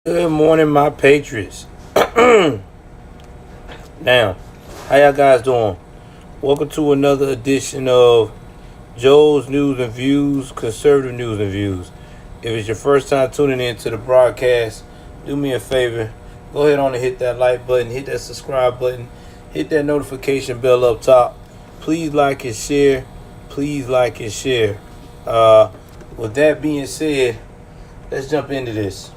Good morning, my patriots. Now, how y'all guys doing? Welcome to another edition of Joel's News and Views, Conservative News and Views. If it's your first time tuning in to the broadcast, do me a favor. Go ahead on and hit that like button, hit that subscribe button, hit that notification bell up top. Please like and share. Please like and share. With that being said, let's jump into this.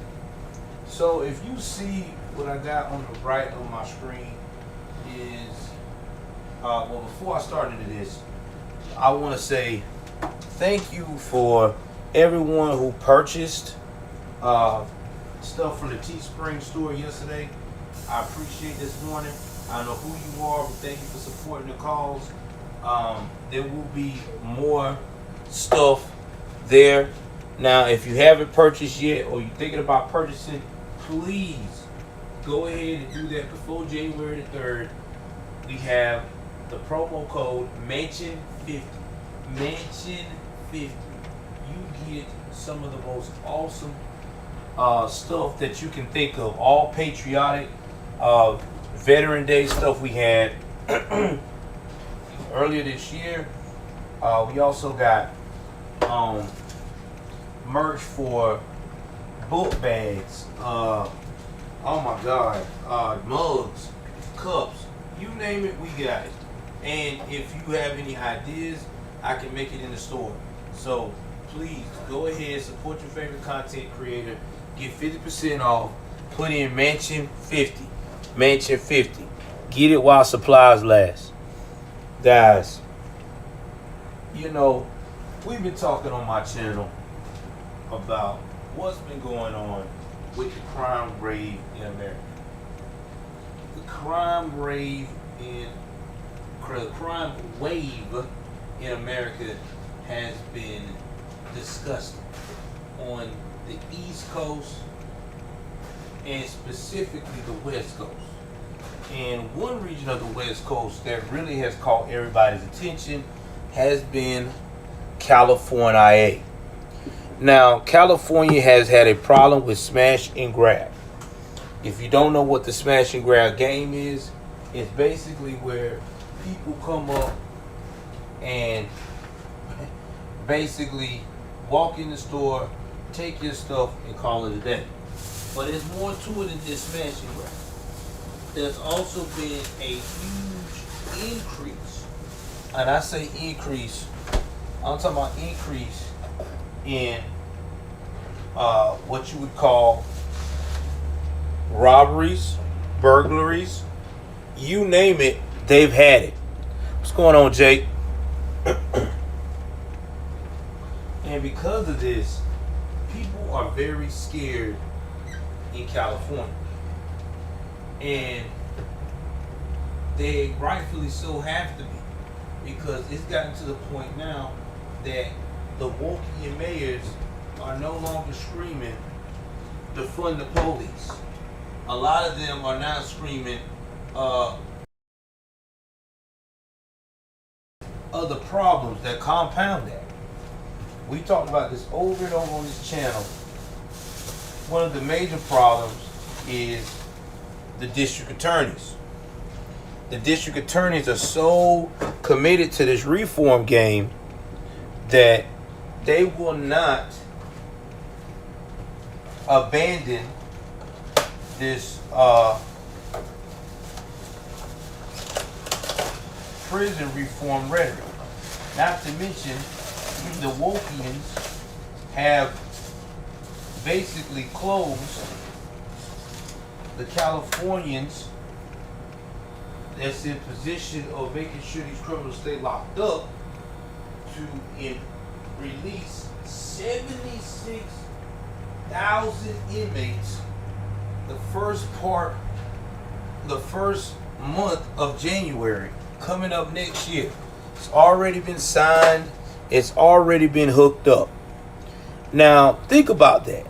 So if you see what I got on the right of my screen is, before I start into this, I want to say thank you for everyone who purchased stuff from the Teespring store yesterday. I appreciate this morning. I don't know who you are, but thank you for supporting the cause. There will be more stuff there. Now, if you haven't purchased yet or you're thinking about purchasing, please go ahead and do that before January the 3rd. We have the promo code Mansion50. Mansion50. You get some of the most awesome stuff that you can think of. All patriotic Veteran Day stuff we had earlier this year. We also got merch for book bags, oh my god, mugs, cups, you name it, we got it. And if you have any ideas, I can make it in the store. So please go ahead, support your favorite content creator, get 50% off, put in Mansion 50. Mansion 50. Get it while supplies last. Guys, you know, we've been talking on my channel about what's been going on with the crime rave in America. The crime wave in America has been disgusting on the East Coast and specifically the West Coast. And one region of the West Coast that really has caught everybody's attention has been California. Now, California has had a problem with smash and grab. If you don't know what the smash and grab game is, it's basically where people come up and basically walk in the store, take your stuff, and call it a day. But there's more to it than just smash and grab. There's also been a huge increase, and I say increase, I'm talking about increase in what you would call robberies, burglaries, you name it, they've had it. What's going on, Jake? And because of this, people are very scared in California. And they rightfully so have to be, because it's gotten to the point now that the Wackian mayors are no longer screaming defund the police. A lot of them are now screaming other problems that compound that. We talked about this over and over on this channel. One of the major problems is the district attorneys. The district attorneys are so committed to this reform game that they will not abandon this prison reform rhetoric. Not to mention, the Wackians have basically closed the Californians that's in position of making sure these criminals stay locked up to release 76,000 inmates the first month of January coming up next year. It's already been signed. It's already been hooked up. Now, think about that.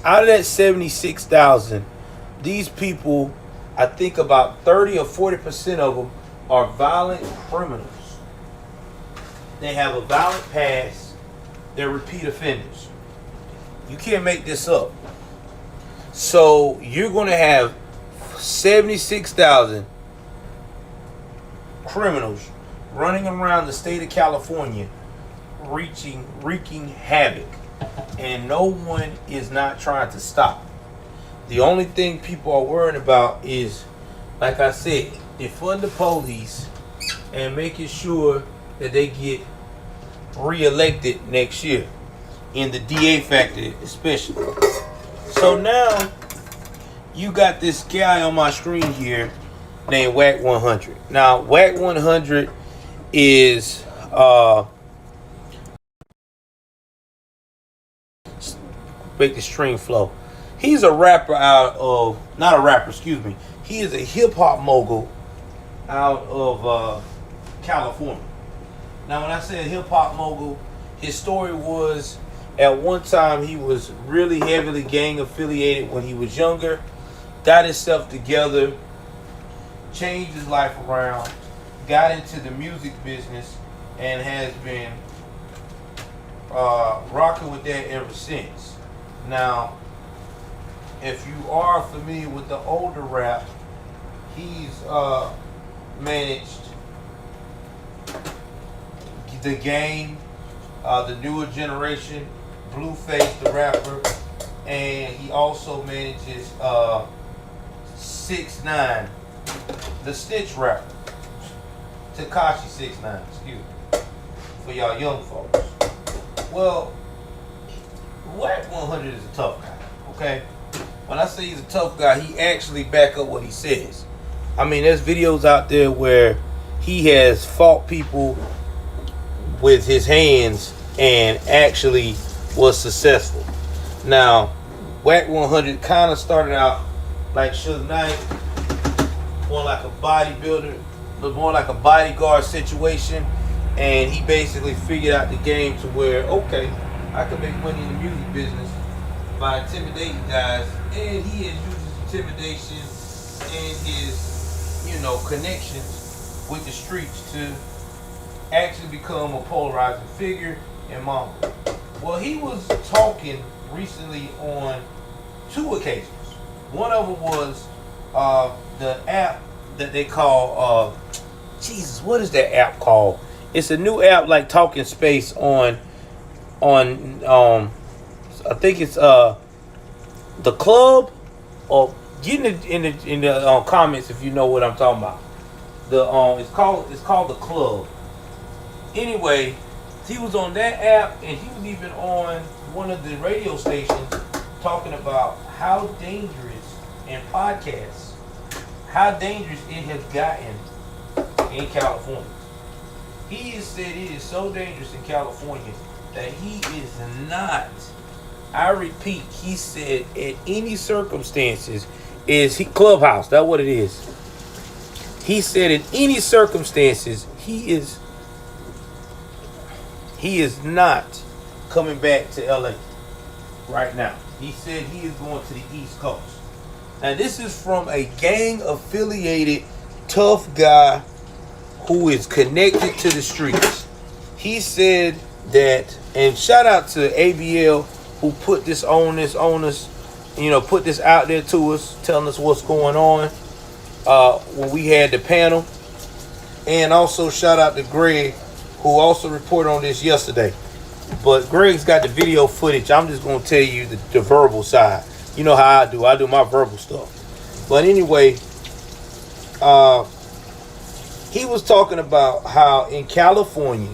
Out of that 76,000, these people, I think about 30 or 40% of them are violent criminals. They have a violent past. They're repeat offenders. You can't make this up. So you're going to have 76,000 criminals running around the state of California wreaking havoc, and no one is not trying to stop. The only thing people are worried about is, like I said, defund the police and making sure that they get reelected next year, in the DA factor especially. So now you got this guy on my screen here named Wack 100. Now Wack 100 is make the stream flow. He's a rapper out of, not a rapper, excuse me. He is a hip hop mogul out of California. Now, when I say hip hop mogul, his story was, at one time he was really heavily gang affiliated when he was younger, got himself together, changed his life around, got into the music business, and has been rocking with that ever since. Now, if you are familiar with the older rap, he's managed The Game, the newer generation, Blueface the rapper, and he also manages 6ix9ine, the Stitch rapper, Tekashi 6ix9ine, excuse me, for y'all young folks. Well, Wack 100 is a tough guy, okay? When I say he's a tough guy, he actually back up what he says. I mean, there's videos out there where he has fought people with his hands and actually was successful. Now, Wack 100 kind of started out like Suge Knight, more like a bodybuilder, but more like a bodyguard situation, and he basically figured out the game to where, okay, I can make money in the music business by intimidating guys, and he has used his intimidation and his, connections with the streets to actually become a polarizing figure and mogul. Well, he was talking recently on 2 occasions. One of them was the app that they call, Jesus, what is that app called? It's a new app like Talking Space on I think it's the club, or get in the comments if you know what I'm talking about. It's called the club. Anyway, he was on that app, and he was even on one of the radio stations talking about how dangerous in podcasts, how dangerous it has gotten in California. He has said it is so dangerous in California that he is not, I repeat, he said in any circumstances, is he Clubhouse, that's what it is. He said in any circumstances, he is not coming back to LA right now. He said he is going to the East Coast. Now, this is from a gang affiliated tough guy who is connected to the streets. He said that, and shout out to ABL who put this on us, put this out there to us, telling us what's going on when we had the panel. And also shout out to Greg, who also reported on this yesterday. But Greg's got the video footage. I'm just going to tell you the verbal side. You know how I do my verbal stuff. But anyway, he was talking about how in California,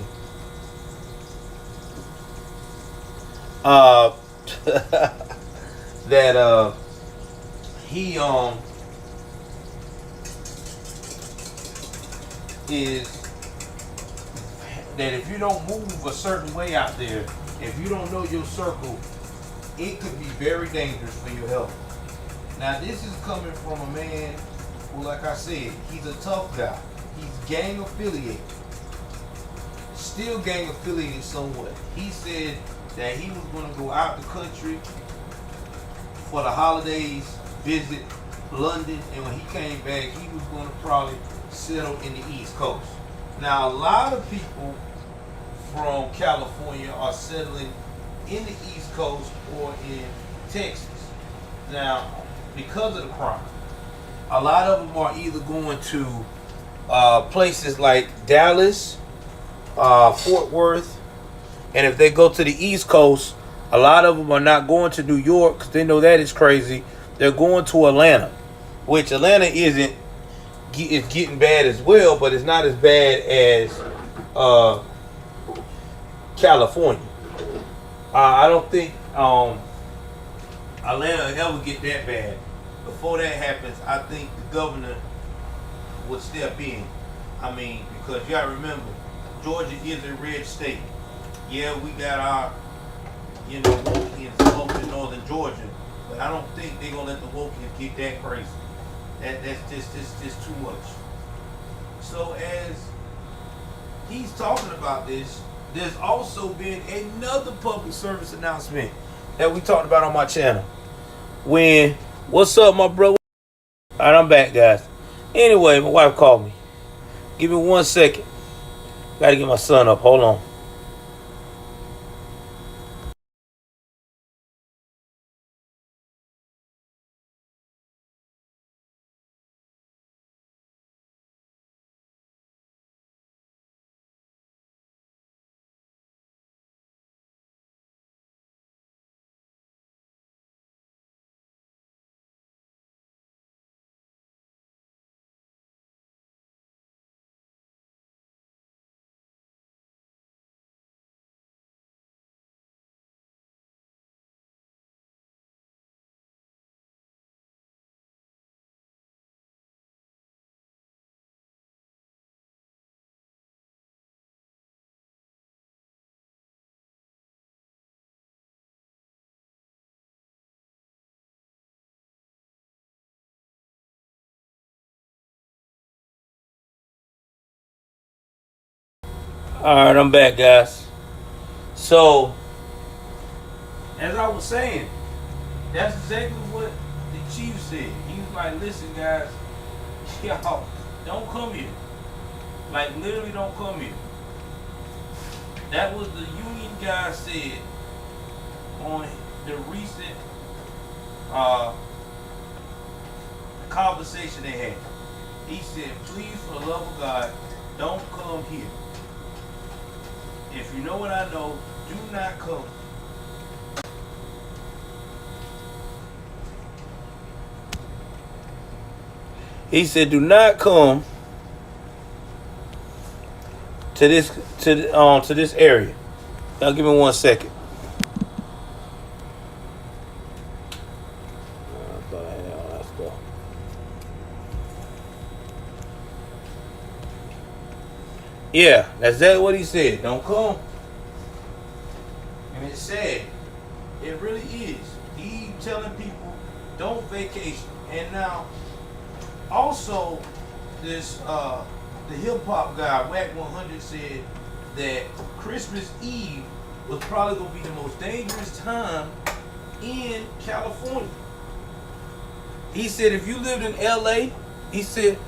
that he is that if you don't move a certain way out there, if you don't know your circle, it could be very dangerous for your health. Now, this is coming from a man who, like I said, he's a tough guy. He's gang affiliated. Still gang affiliated somewhat. He said that he was going to go out the country for the holidays, visit London, and when he came back, he was going to probably settle in the East Coast. Now, a lot of people from California are settling in the East Coast or in Texas. Now, because of the crime, a lot of them are either going to places like Dallas, Fort Worth, and if they go to the East Coast, a lot of them are not going to New York because they know that is crazy. They're going to Atlanta, which Atlanta isn't. It's getting bad as well, but it's not as bad as California. I don't think Atlanta will ever get that bad. Before that happens, I think the governor would step in. I mean, because you gotta remember, Georgia is a red state. Yeah, we got our, wokians up in northern Georgia, but I don't think they're gonna let the wokians get that crazy. That's just too much. So as he's talking about this, there's also been another public service announcement that we talked about on my channel. What's up, my bro? All right, I'm back, guys. Anyway, my wife called me. Give me 1 second. Gotta get my son up. Hold on. All right, I'm back, guys. So, as I was saying, that's exactly what the chief said. He was like, listen, guys, y'all, don't come here. Like, literally don't come here. That was the union guy said on the recent conversation they had. He said, please, for the love of God, don't come here. If you know what I know, do not come. He said, do not come to this area. Now give me 1 second. Let's go. Yeah, that's exactly what he said. Don't come. And it's sad. It really is. He telling people don't vacation. And now also this the hip hop guy Wack 100 said that Christmas Eve was probably gonna be the most dangerous time in California. He said if you lived in LA, he said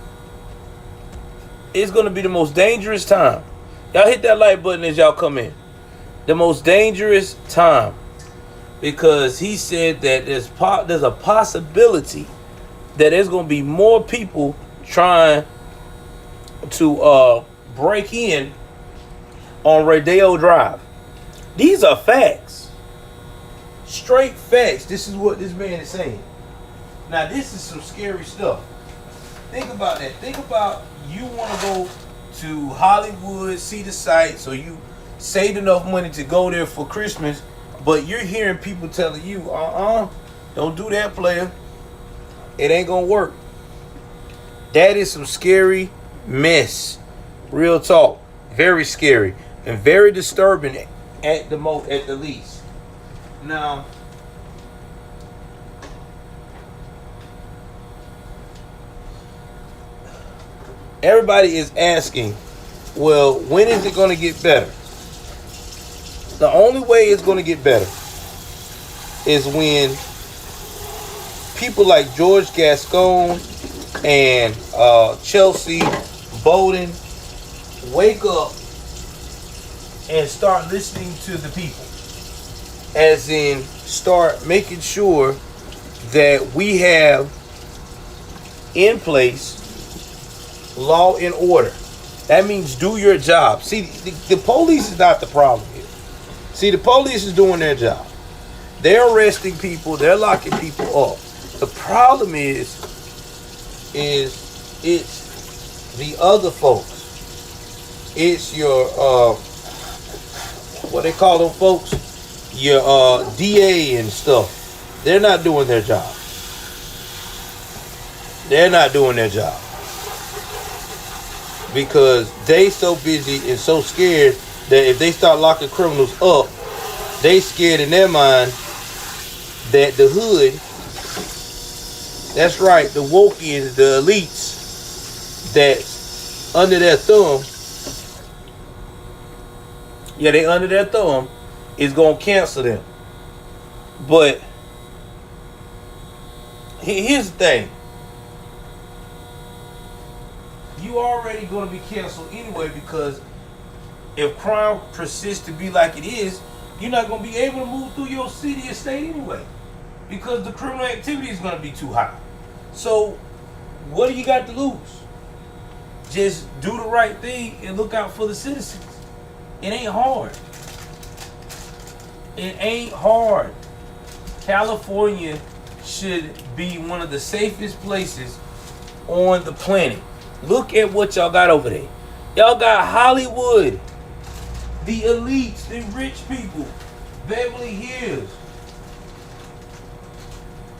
it's gonna be the most dangerous time. Y'all hit that like button as y'all come in. The most dangerous time. Because he said that there's a possibility that there's gonna be more people trying to break in on Rodeo Drive. These are facts. Straight facts. This is what this man is saying. Now this is some scary stuff. Think about that. Think about you want to go to Hollywood, see the sights, or you saved enough money to go there for Christmas, but you're hearing people telling you, don't do that, player. It ain't gonna work. That is some scary mess. Real talk. Very scary and very disturbing at the least. Now, everybody is asking, well, when is it going to get better? The only way it's going to get better is when people like George Gascon and Chelsea Bowden wake up and start listening to the people. As in, start making sure that we have in place law and order. That means do your job. See, the police is not the problem here. See, the police is doing their job. They're arresting people. They're locking people up. The problem is it's the other folks. It's your, what they call them folks? Your DA and stuff. They're not doing their job. They're not doing their job. Because they so busy and so scared that if they start locking criminals up, they scared in their mind that the hood, that's right, the wokians, the elites that's under their thumb, yeah, they under their thumb, is going to cancel them. But here's the thing. You already going to be canceled anyway, because if crime persists to be like it is, you're not going to be able to move through your city or state anyway, because the criminal activity is going to be too high. So what do you got to lose? Just do the right thing and look out for the citizens. It ain't hard. It ain't hard. California should be one of the safest places on the planet. Look at what y'all got over there. Y'all got Hollywood, the elites, the rich people, Beverly Hills.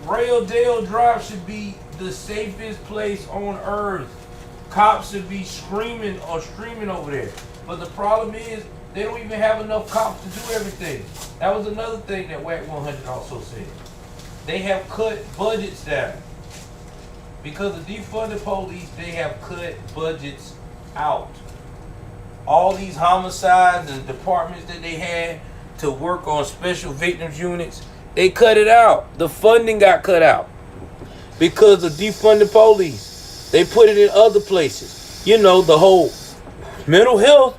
Raildale Drive should be the safest place on earth. Cops should be screaming or streaming over there. But the problem is, they don't even have enough cops to do everything. That was another thing that Wack 100 also said. They have cut budgets down. Because of defunded police, they have cut budgets out. All these homicides and departments that they had to work on special victims units, they cut it out. The funding got cut out because of defunded police. They put it in other places. You know, the whole mental health.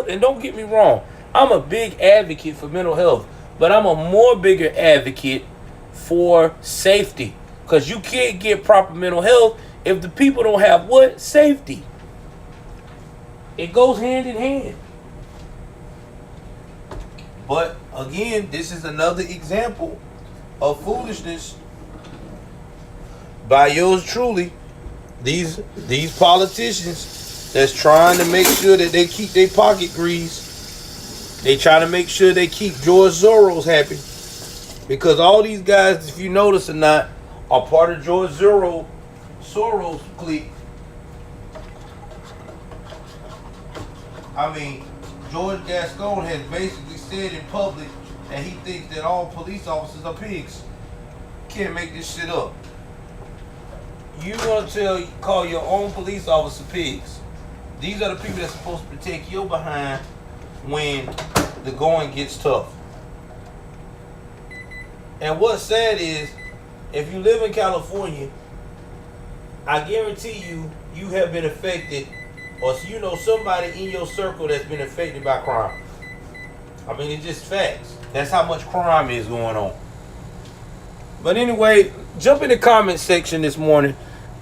And don't get me wrong, I'm a big advocate for mental health, but I'm a more bigger advocate for safety. Because you can't get proper mental health if the people don't have what? Safety. It goes hand in hand. But again, this is another example of foolishness by yours truly. These politicians that's trying to make sure that they keep their pocket greased. They trying to make sure they keep George Soros happy. Because all these guys, if you notice or not, are part of George Soros clique. I mean, George Gascon has basically said in public that he thinks that all police officers are pigs. Can't make this shit up. You want to call your own police officer pigs. These are the people that's supposed to protect your behind when the going gets tough. And what's sad is, if you live in California, I guarantee you have been affected, or you know somebody in your circle that's been affected by crime. I mean, it's just facts. That's how much crime is going on. But anyway, jump in the comment section this morning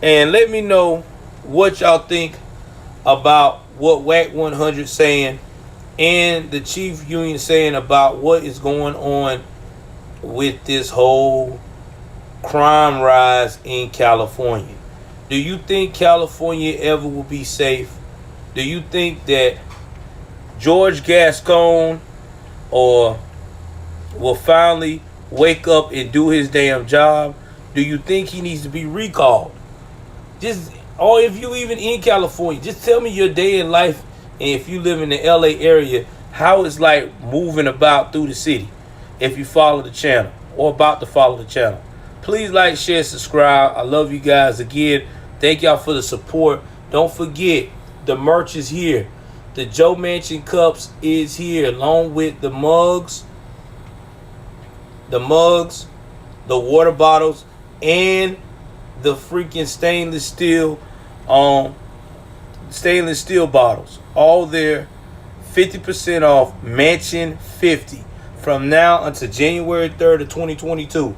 and let me know what y'all think about what Wack 100 saying and the chief union saying about what is going on with this whole crime rise in California. Do you think California ever will be safe? Do you think that George Gascon or will finally wake up and do his damn job? Do you think he needs to be recalled? Or if you even in California, just tell me your day in life, and if you live in the LA area, how it's like moving about through the city if you follow the channel or about to follow the channel. Please like, share, subscribe. I love you guys. Again, thank y'all for the support. Don't forget, the merch is here. The Joe Manchin Cups is here, along with the mugs, the water bottles, and the freaking stainless steel bottles. All there, 50% off, Manchin 50, from now until January 3rd of 2022.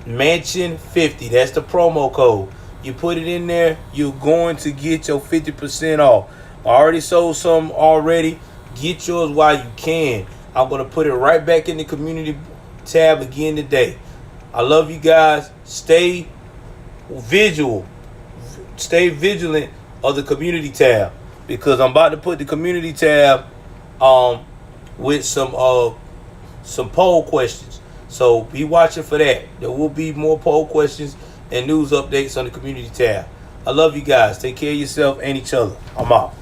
Mansion 50. That's the promo code. You put it in there, you're going to get your 50% off. I already sold some already. Get yours while you can. I'm going to put it right back in the community tab again today. I love you guys. Stay vigilant of the community tab, because I'm about to put the community tab with some poll questions. So be watching for that. There will be more poll questions and news updates on the community tab. I love you guys. Take care of yourself and each other. I'm out.